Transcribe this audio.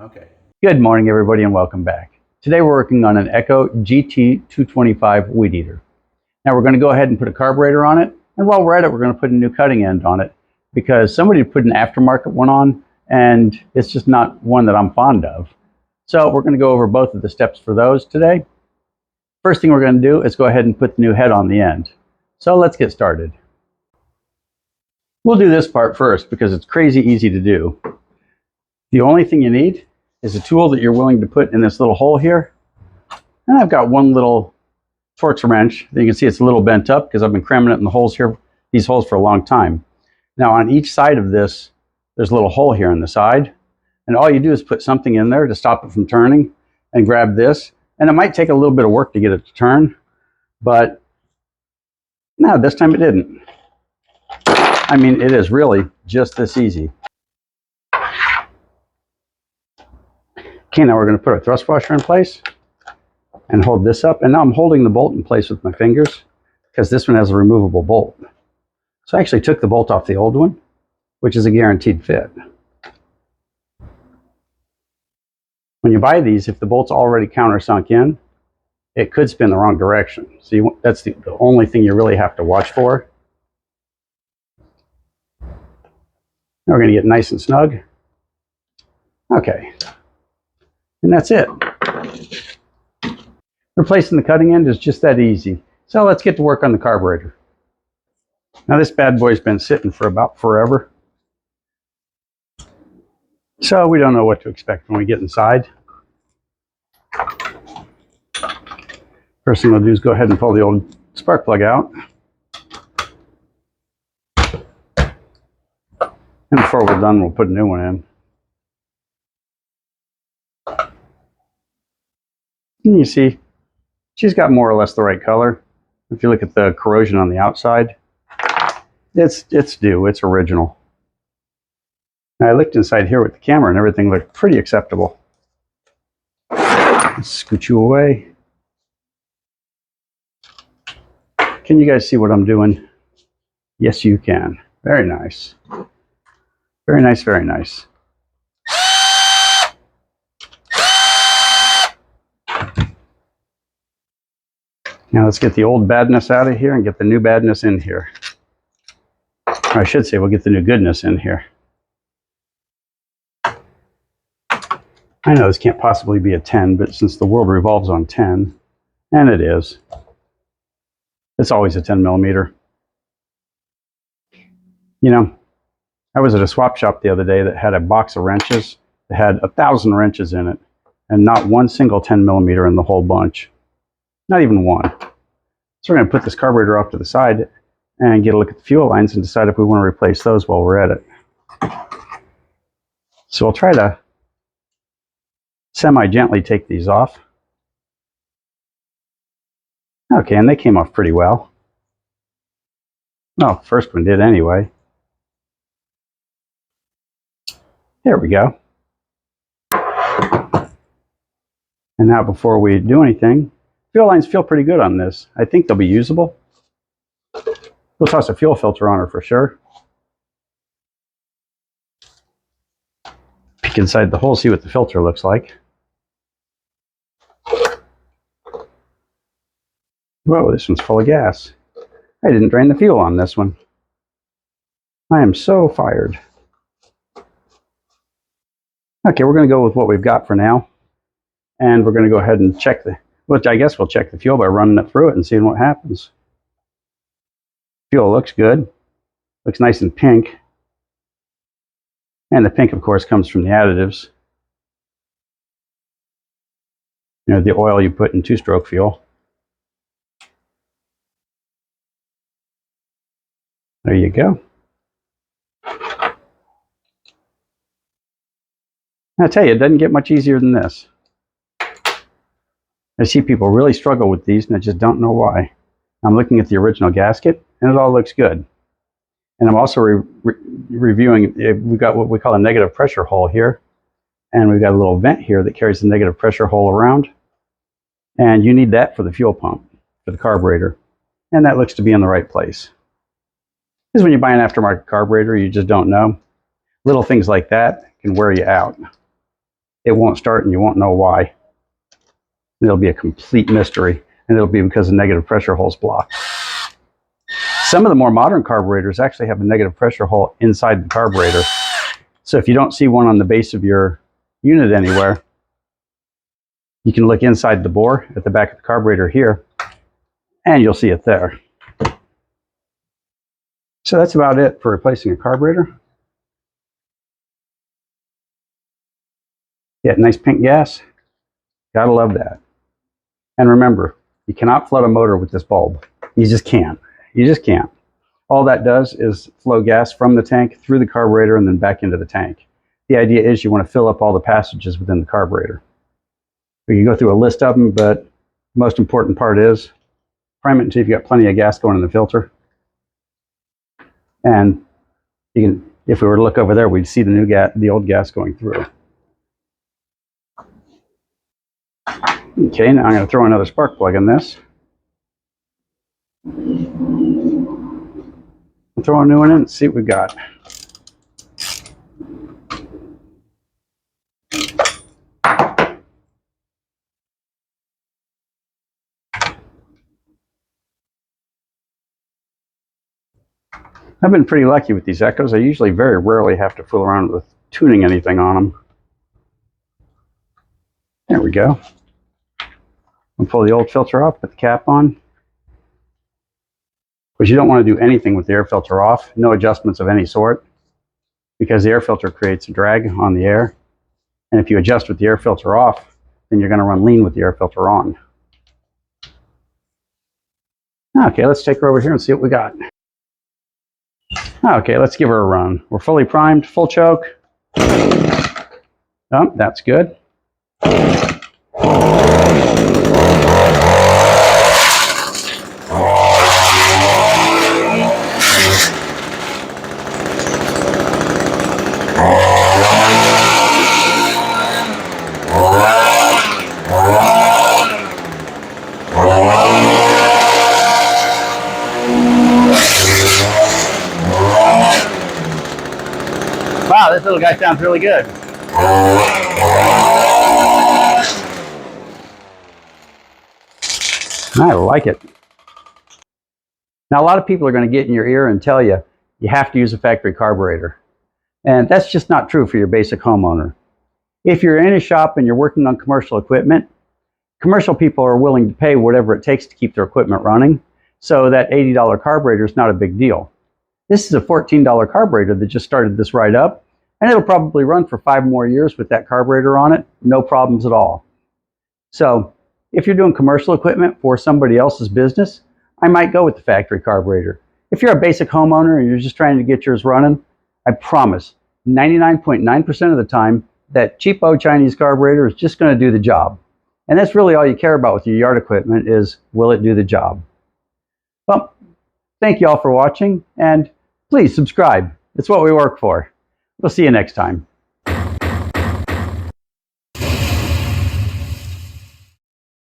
Okay. Good morning, everybody, and welcome back. Today we're working on an Echo GT225 weed eater. Now we're going to go ahead and put a carburetor on it, and while we're at it, we're going to put a new cutting end on it because somebody put an aftermarket one on, and it's just not one that I'm fond of. So we're going to go over both of the steps for those today. First thing we're going to do is go ahead and put the new head on the end. So let's get started. We'll do this part first because it's crazy easy to do. The only thing you need is a tool that you're willing to put in this little hole here. And I've got one little Torx wrench. You can see it's a little bent up because I've been cramming it in the holes here, these holes for a long time. Now on each side of this, there's a little hole here on the side. And all you do is put something in there to stop it from turning and grab this. And it might take a little bit of work to get it to turn, but no, this time it didn't. I mean, it is really just this easy. Okay, now we're going to put our thrust washer in place and hold this up. And now I'm holding the bolt in place with my fingers because this one has a removable bolt. So I actually took the bolt off the old one, which is a guaranteed fit. When you buy these, if the bolt's already countersunk in, it could spin the wrong direction. So that's the only thing you really have to watch for. Now we're going to get nice and snug. Okay. And that's it. Replacing the cutting end is just that easy. So let's get to work on the carburetor. Now this bad boy's been sitting for about forever. So we don't know what to expect when we get inside. First thing we'll do is go ahead and pull the old spark plug out. And before we're done, we'll put a new one in. And you see, she's got more or less the right color. If you look at the corrosion on the outside, it's due, it's original. Now I looked inside here with the camera and everything looked pretty acceptable. Let's scoot you away. Can you guys see what I'm doing? Yes, you can. Very nice. Very nice, very nice. Now let's get the old badness out of here and get the new badness in here. Or I should say we'll get the new goodness in here. I know this can't possibly be a 10, but since the world revolves on 10, and it is, it's always a 10 millimeter. You know, I was at a swap shop the other day that had a box of wrenches that had 1,000 wrenches in it, and not one single 10 millimeter in the whole bunch. Not even one. So we're going to put this carburetor off to the side and get a look at the fuel lines and decide if we want to replace those while we're at it. So we'll try to semi-gently take these off. Okay, and they came off pretty well. Well, first one did anyway. There we go. And now before we do anything, fuel lines feel pretty good on this. I think they'll be usable. We'll toss a fuel filter on her for sure. Peek inside the hole, see what the filter looks like. Whoa, this one's full of gas. I didn't drain the fuel on this one. I am so fired. Okay, we're going to go with what we've got for now. And we're going to go ahead and check well, I guess we'll check the fuel by running it through it and seeing what happens. Fuel looks good. Looks nice and pink. And the pink, of course, comes from the additives. You know, the oil you put in two-stroke fuel. There you go. I tell you, it doesn't get much easier than this. I see people really struggle with these and I just don't know why. I'm looking at the original gasket and it all looks good. And I'm also reviewing, we've got what we call a negative pressure hole here. And we've got a little vent here that carries the negative pressure hole around. And you need that for the fuel pump, for the carburetor. And that looks to be in the right place. Because when you buy an aftermarket carburetor, you just don't know. Little things like that can wear you out. it won't start and you won't know why. It'll be a complete mystery, and it'll be because the negative pressure hole's blocked. Some of the more modern carburetors actually have a negative pressure hole inside the carburetor. So if you don't see one on the base of your unit anywhere, you can look inside the bore at the back of the carburetor here, and you'll see it there. So that's about it for replacing a carburetor. Yeah, nice pink gas. Gotta love that. And remember, you cannot flood a motor with this bulb. You just can't. You just can't. All that does is flow gas from the tank through the carburetor and then back into the tank. The idea is you want to fill up all the passages within the carburetor. We can go through a list of them, but the most important part is prime it until you've got plenty of gas going in the filter. And you can, if we were to look over there, we'd see the new gas, the old gas going through. Okay, now I'm going to throw another spark plug in this. I'll throw a new one in and see what we got. I've been pretty lucky with these Echoes. I usually very rarely have to fool around with tuning anything on them. There we go. I'll pull the old filter off, put the cap on. Because you don't want to do anything with the air filter off, no adjustments of any sort, because the air filter creates a drag on the air. And if you adjust with the air filter off, then you're going to run lean with the air filter on. Okay, let's take her over here and see what we got. Okay, let's give her a run. We're fully primed, full choke. Oh, that's good. Wow, this little guy sounds really good. I like it. Now, a lot of people are going to get in your ear and tell you, you have to use a factory carburetor. And that's just not true for your basic homeowner. If you're in a shop and you're working on commercial equipment, commercial people are willing to pay whatever it takes to keep their equipment running. So that $80 carburetor is not a big deal. This is a $14 carburetor that just started this right up, and it'll probably run for 5 more years with that carburetor on it, no problems at all. So if you're doing commercial equipment for somebody else's business, I might go with the factory carburetor. If you're a basic homeowner and you're just trying to get yours running, I promise 99.9% of the time that cheapo Chinese carburetor is just going to do the job. And that's really all you care about with your yard equipment is, will it do the job? Well, thank you all for watching, and please subscribe. It's what we work for. We'll see you next time.